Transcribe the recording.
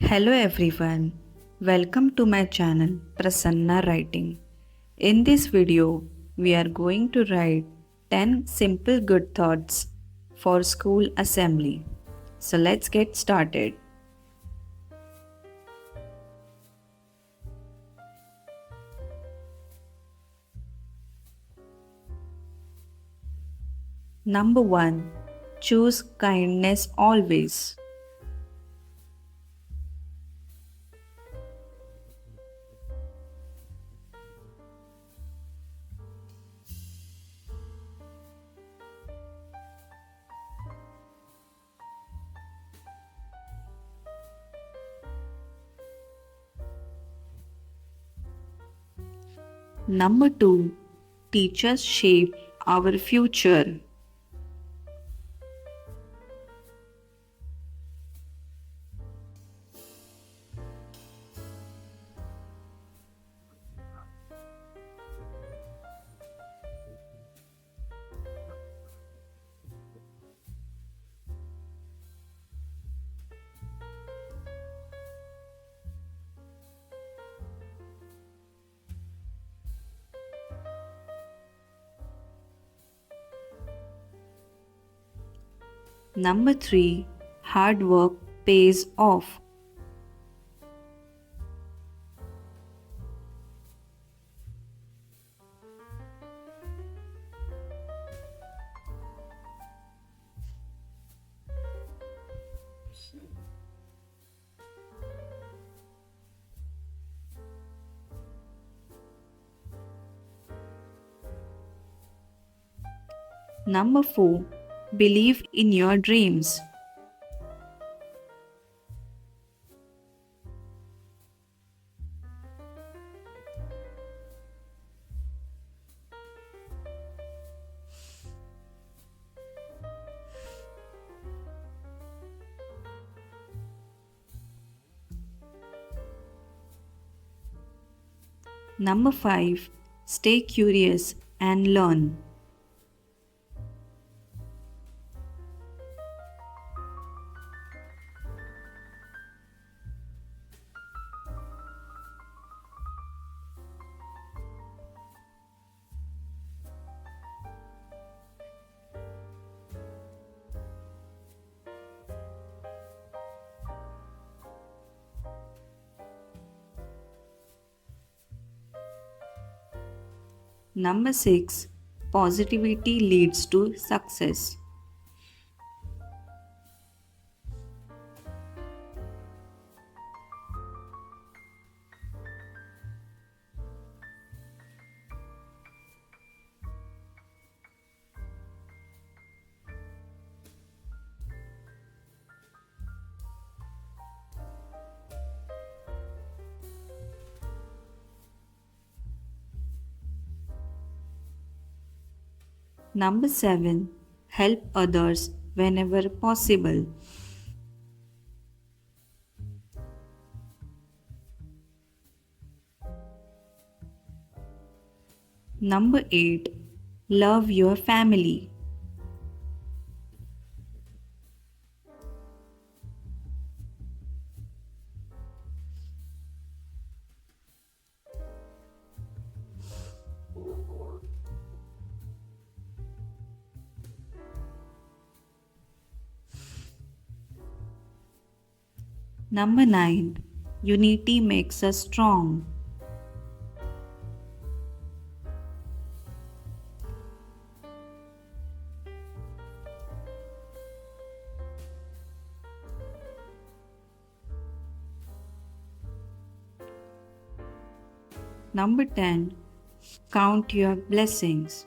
Hello everyone, welcome to my channel Prasanna Writing. In this video, we are going to write 10 simple good thoughts for school assembly. So let's get started. Number 1. Choose kindness always. Number 2. Teachers shape our future. Number 3. Hard work pays off. Number 4. Believe in your dreams. Number 5. Stay curious and learn. Number 6. Positivity leads to success. Number 7. Help others whenever possible. Number 8. Love your family. Number 9. Unity makes us strong. Number 10. Count your blessings.